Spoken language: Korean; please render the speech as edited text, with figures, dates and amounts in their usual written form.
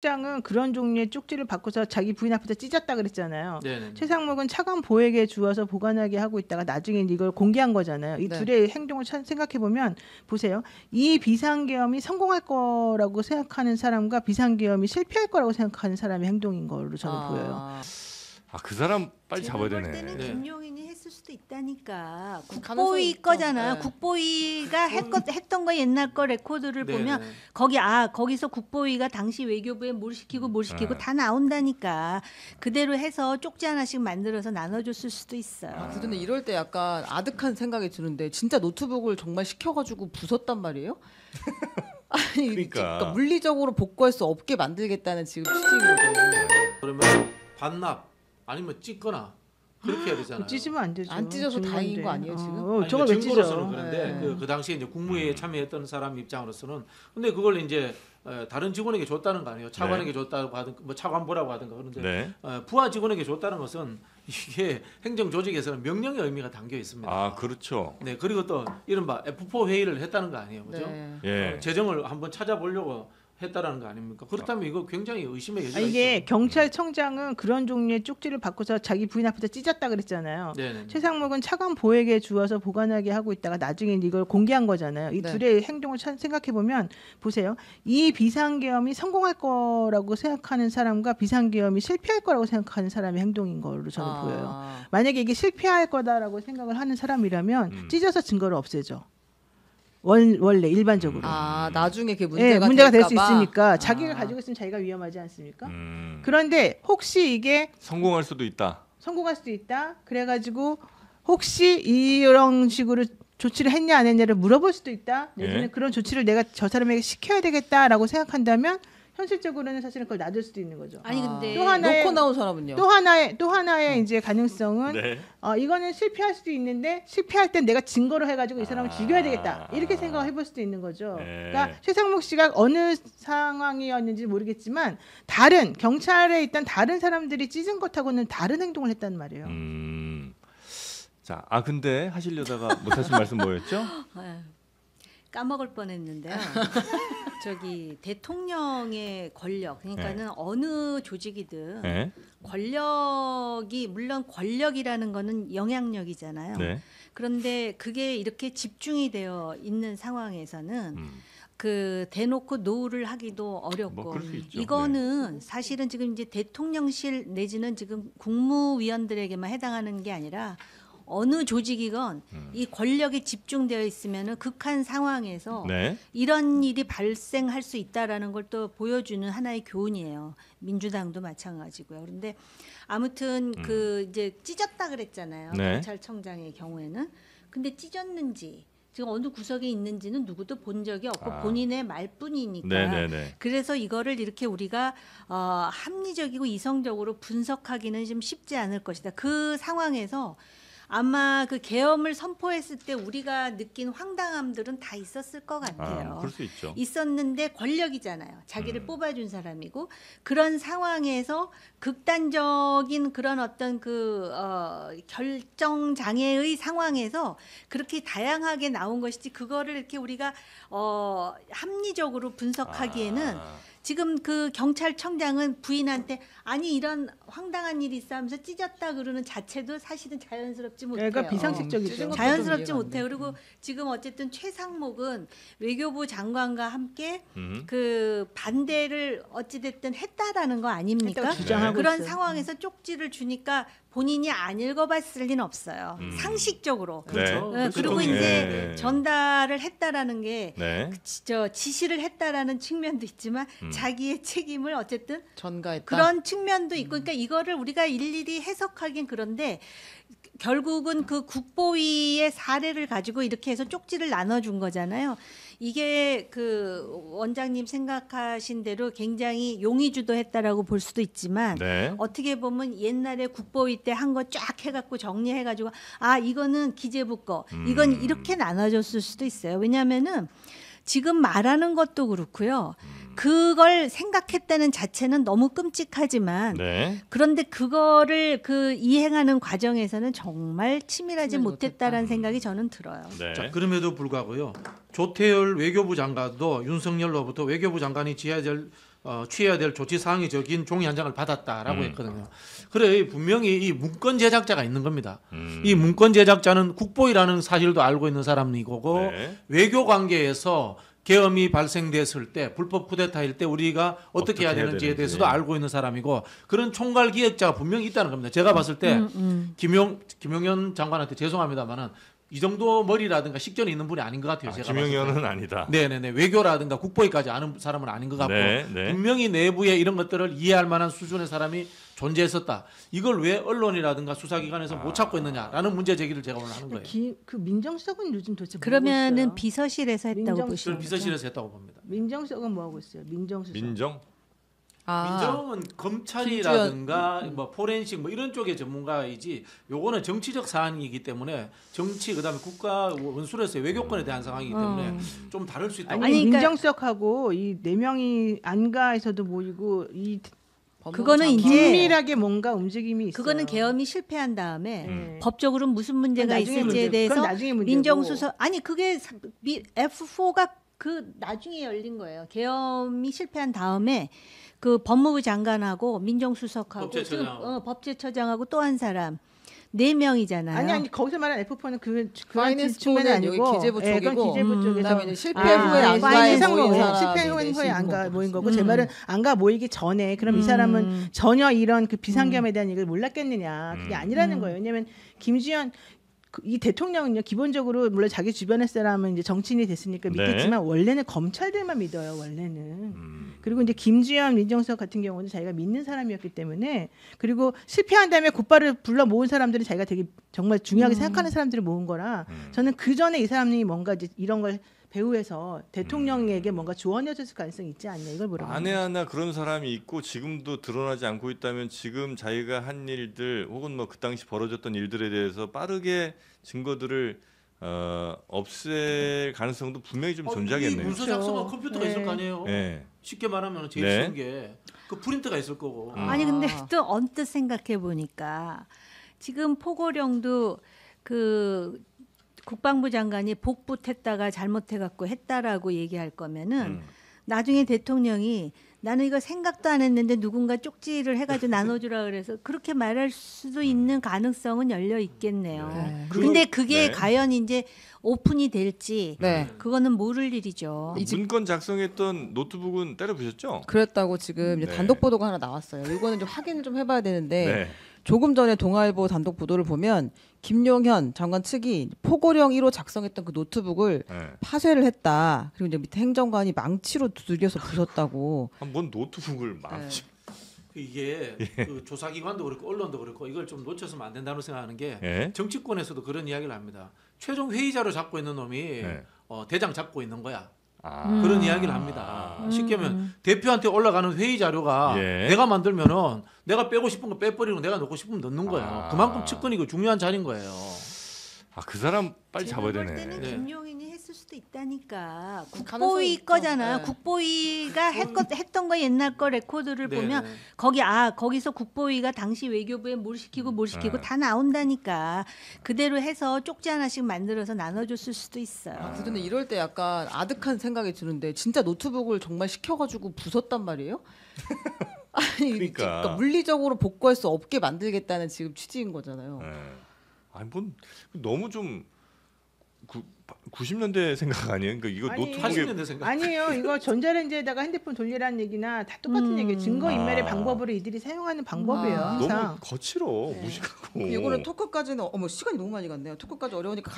장은 그런 종류의 쪽지를 받고서 자기 부인 앞에서 찢었다 그랬잖아요. 네네. 최상목은 차관 보에게 주어서 보관하게 하고 있다가 나중에 이걸 공개한 거잖아요. 이 네. 둘의 행동을 생각해 보면 보세요. 이 비상계엄이 성공할 거라고 생각하는 사람과 비상계엄이 실패할 거라고 생각하는 사람의 행동인 걸로 저는 보여요. 그 사람 빨리 제가 잡아야 볼 되네. 때는 네. 김용인이 했을 수도 있다니까. 가능성이 국보위 있죠. 거잖아요. 네. 국보위가 했던 거 옛날 거 레코드를 네네. 보면 거기서 국보위가 당시 외교부에 뭘 시키고 네. 다 나온다니까. 그대로 해서 쪽지 하나씩 만들어서 나눠줬을 수도 있어요. 근데 이럴 때 약간 아득한 생각이 드는데 진짜 노트북을 정말 시켜가지고 부쉈단 말이에요? 아니 그러니까. 물리적으로 복구할 수 없게 만들겠다는 지금 취지인 거죠. 그러면 반납 아니면 찢거나 그렇게 해야 되잖아요. 찢으면 안 되죠. 안 찢어서 증거인데. 다행인 거 아니에요, 지금? 아니, 저걸 왜 증거로서는 찢어? 그런데 네. 그 당시에 이제 국무회의에 참여했던 사람 입장으로서는 근데 그걸 이제 다른 직원에게 줬다는 거 아니에요. 차관에게 줬다고 하든가 뭐 차관보라고 하든가 그런데 네. 부하 직원에게 줬다는 것은 이게 행정 조직에서는 명령의 의미가 담겨 있습니다. 그렇죠. 네, 그리고 또 이른바 F4 회의를 했다는 거 아니에요, 그죠? 네. 예. 재정을 한번 찾아보려고 했다라는 거 아닙니까? 그렇다면 이거 굉장히 의심의 여지가 이게 있죠. 경찰청장은 그런 종류의 쪽지를 받고서 자기 부인 앞에서 찢었다 그랬잖아요. 네네. 최상목은 차관 보에게 주어서 보관하게 하고 있다가 나중에 이걸 공개한 거잖아요. 이 네. 둘의 행동을 생각해 보면 보세요. 이 비상계엄이 성공할 거라고 생각하는 사람과 비상계엄이 실패할 거라고 생각하는 사람의 행동인 걸로 저는 보여요. 만약에 이게 실패할 거다라고 생각을 하는 사람이라면 찢어서 증거를 없애죠. 원래 일반적으로. 나중에 그게 문제가 될 수 될까 봐. 있으니까 자기가 가지고 있으면 자기가 위험하지 않습니까? 그런데 혹시 이게 성공할 수도 있다. 성공할 수도 있다. 그래가지고 혹시 이런 식으로 조치를 했냐 안 했냐를 물어볼 수도 있다. 내지는 예. 그런 조치를 내가 저 사람에게 시켜야 되겠다라고 생각한다면 현실적으로는 사실은 그걸 놔둘 수도 있는 거죠. 아니 근데 또 하나의- 놓고 나온 사람은요? 또 하나의 이제 가능성은 네. 이거는 실패할 수도 있는데 실패할 땐 내가 증거로 해가지고 이 사람을 죽여야 되겠다 이렇게 생각을 해볼 수도 있는 거죠. 네. 그러니까 최상목 씨가 어느 상황이었는지 모르겠지만 다른 경찰에 있던 다른 사람들이 찢은 것하고는 다른 행동을 했단 말이에요. 자, 근데 하시려다가 못 하신 말씀 뭐였죠? 까먹을 뻔했는데요. 저기 대통령의 권력, 그러니까는 네. 어느 조직이든 네. 권력이 물론 권력이라는 거는 영향력이잖아요. 네. 그런데 그게 이렇게 집중이 되어 있는 상황에서는 그 대놓고 노를 하기도 어렵고 뭐 그럴 수 있죠. 이거는 사실은 지금 이제 대통령실 내지는 지금 국무위원들에게만 해당하는 게 아니라 어느 조직이건 이 권력에 집중되어 있으면은 극한 상황에서 네. 이런 일이 발생할 수 있다라는 걸 또 보여주는 하나의 교훈이에요. 민주당도 마찬가지고요. 그런데 아무튼 그 이제 찢었다 그랬잖아요. 네. 경찰청장의 경우에는. 근데 찢었는지 지금 어느 구석에 있는지는 누구도 본 적이 없고 본인의 말뿐이니까. 네네네. 그래서 이거를 이렇게 우리가 합리적이고 이성적으로 분석하기는 좀 쉽지 않을 것이다. 그 상황에서 아마 그 계엄을 선포했을 때 우리가 느낀 황당함들은 다 있었을 것 같아요. 그럴 수 있죠. 있었는데 권력이잖아요. 자기를 뽑아준 사람이고 그런 상황에서 극단적인 그런 어떤 그 결정 장애의 상황에서 그렇게 다양하게 나온 것이지 그거를 이렇게 우리가 합리적으로 분석하기에는 지금 그 경찰청장은 부인한테 아니 이런 황당한 일이 있어 하면서 찢었다 그러는 자체도 사실은 자연스럽지 못해요. 그러니까 비상식적이죠. 찢은 것도 자연스럽지 좀 이해가 안 못해요. 돼. 그리고 지금 어쨌든 최상목은 외교부 장관과 함께 음. 그 반대를 어찌됐든 했다라는 거 아닙니까? 했다고 주장하고 그런 있어요. 상황에서 쪽지를 주니까 본인이 안 읽어봤을 리는 없어요. 상식적으로. 그렇죠. 네. 그리고 그렇죠. 이제 네. 전달을 했다라는 게 네. 지시를 했다라는 측면도 있지만 자기의 책임을 어쨌든 전가했다. 그런 측면도 있고 그러니까 이거를 우리가 일일이 해석하긴 그런데 결국은 그 국보위의 사례를 가지고 이렇게 해서 쪽지를 나눠준 거잖아요. 이게 그 원장님 생각하신 대로 굉장히 용의주도했다라고 볼 수도 있지만 네. 어떻게 보면 옛날에 국보위 때 한 거 쫙 해갖고 정리해가지고 이거는 기재부 거 이건 이렇게 나눠줬을 수도 있어요. 왜냐하면은 지금 말하는 것도 그렇고요. 그걸 생각했다는 자체는 너무 끔찍하지만 네. 그런데 그거를 그 이행하는 과정에서는 정말 치밀하지 치밀 못했다라는 생각이 저는 들어요. 네. 자, 그럼에도 불구하고요. 조태열 외교부 장관도 윤석열로부터 외교부 장관이 지어야 될 취해야 될 조치 사항이 적인 종이 한 장을 받았다라고 했거든요. 그래 분명히 이 문건 제작자가 있는 겁니다. 이 문건 제작자는 국보위라는 사실도 알고 있는 사람이고 네. 외교 관계에서 계엄이 발생됐을 때 불법 쿠데타일 때 우리가 어떻게 해야 되는지에 대해서도 알고 있는 사람이고 그런 총괄 기획자가 분명히 있다는 겁니다. 제가 봤을 때 김용현 장관한테 죄송합니다만은 이 정도 머리라든가 식견이 있는 분이 아닌 것 같아요. 제가 김용현은 아니다. 네네네 외교라든가 국보위까지 아는 사람은 아닌 것 같고 네, 네. 분명히 내부에 이런 것들을 이해할 만한 수준의 사람이 존재했었다. 이걸 왜 언론이라든가 수사기관에서 못 찾고 있느냐라는 문제 제기를 제가 오늘 하는 거예요. 그 민정수석은 요즘 도대체 뭐 하고 그러면은 있어요? 비서실에서 했다고 민정- 보시는 저는 거죠? 비서실에서 했다고 봅니다. 민정수석은 뭐 하고 있어요? 민정수석. 민정? 민정은 검찰이라든가 뭐 포렌식 뭐 이런 쪽의 전문가이지 요거는 정치적 사안이기 때문에 정치 그다음에 국가 원수로서의 외교권에 대한 상황이기 때문에 좀 다를 수 있다. 아니, 아니, 그러니까- 민정수석하고 이 네 명이 안가에서도 모이고 이 그거는 이제 긴밀하게 뭔가 움직임이 있어요. 그거는 계엄이 실패한 다음에 네. 법적으로 무슨 문제가 그건 나중에 있을지에 문제- 대해서 그건 나중에 문제고. 민정수석 아니 그게 F4가 그 나중에 열린 거예요. 계엄이 실패한 다음에 그 법무부 장관하고 민정수석하고 법제처장. 지금 법제처장하고 또 한 사람 4명이잖아요. 아니 거기서 말하는 F4는 그 파이낸스 측면이 부는 아니고 여기 기재부 예, 그건 쪽이고, 기재부 쪽에서 그다음에 이제 실패 아, 후에 안가에 파이낸스 모인 상무, 사람이 실패 후에 내신 안가 거고. 모인 거고 제 말은 안가 모이기 전에 그럼 이 사람은 전혀 이런 그 비상계엄에 대한 얘기를 몰랐겠느냐 그게 아니라는 거예요. 왜냐하면 김지현 이 대통령은요 기본적으로 물론 자기 주변의 사람은 이제 정치인이 됐으니까 네. 믿겠지만 원래는 검찰들만 믿어요. 원래는. 그리고 이제 김주현 민정수석 같은 경우는 자기가 믿는 사람이었기 때문에 그리고 실패한 다음에 곧바로 불러 모은 사람들은 자기가 되게 정말 중요하게 생각하는 사람들을 모은 거라 저는 그 전에 이 사람이 뭔가 이제 이런 걸 배후에서 대통령에게 뭔가 조언해줬을 가능성이 있지 않냐 이걸 물어보는 만에 거죠. 하나 그런 사람이 있고 지금도 드러나지 않고 있다면 지금 자기가 한 일들 혹은 뭐 그 당시 벌어졌던 일들에 대해서 빠르게 증거들을 없앨 가능성도 분명히 좀 이 존재하겠네요. 문서 작성한 그렇죠. 컴퓨터가 네. 있을 거 아니에요. 네. 쉽게 말하면 제일 네. 쉬운 게 그 프린트가 있을 거고. 아니 근데 또 언뜻 생각해 보니까 지금 포고령도 그 국방부 장관이 복붙했다가 잘못해갖고 했다라고 얘기할 거면은 나중에 대통령이 나는 이거 생각도 안 했는데 누군가 쪽지를 해가지고 나눠주라 그래서 그렇게 말할 수도 있는 가능성은 열려 있겠네요. 네. 근데 그게 네. 과연 이제 오픈이 될지 네. 그거는 모를 일이죠. 그 문건 작성했던 노트북은 때려 부셨죠? 그랬다고 지금 이제 네. 단독 보도가 하나 나왔어요. 이거는 좀 확인을 좀 해봐야 되는데 네. 조금 전에 동아일보 단독 보도를 보면 김용현 장관 측이 포고령 1호 작성했던 그 노트북을 네. 파쇄를 했다. 그리고 이제 밑에 행정관이 망치로 두들겨서 부쉈다고. 뭔 노트북을 망치. 이게 그 조사기관도 그렇고 언론도 그렇고 이걸 좀 놓쳐서는 안 된다고 생각하는 게 예. 정치권에서도 그런 이야기를 합니다. 최종 회의자로 잡고 있는 놈이 네. 대장 잡고 있는 거야. 아. 그런 이야기를 합니다. 쉽게 하면 대표한테 올라가는 회의 자료가 예. 내가 만들면은 내가 빼고 싶은 거 빼버리고 내가 넣고 싶으면 넣는 거예요. 아. 그만큼 측근이고 중요한 자리인 거예요. 그 사람 빨리 제가 잡아야 볼 되네. 때는 네. 김용인이 했을 수도 있다니까. 가능성이 국보위 있죠. 거잖아요. 네. 국보위가 했던 거 옛날 거 레코드를 네, 보면 네. 거기서 국보위가 당시 외교부에 뭘 시키고 네. 다 나온다니까. 그대로 해서 쪽지 하나씩 만들어서 나눠줬을 수도 있어요. 근데 이럴 때 약간 아득한 생각이 드는데 진짜 노트북을 정말 시켜가지고 부쉈단 말이에요? 아니 그러니까. 물리적으로 복구할 수 없게 만들겠다는 지금 취지인 거잖아요. 네. 아니 뭔 너무 좀 90년대 생각 아니에요? 그러니까 이거 아니, 노트북에 80년대 생각. 아니에요. 이거 전자레인지에다가 핸드폰 돌리라는 얘기나 다 똑같은 얘기예요. 증거 인멸의 방법으로 이들이 사용하는 방법이에요. 항상. 너무 거칠어 무식하고. 이거는 토크까지는 어머 시간이 너무 많이 갔네요. 토크까지 어려우니까.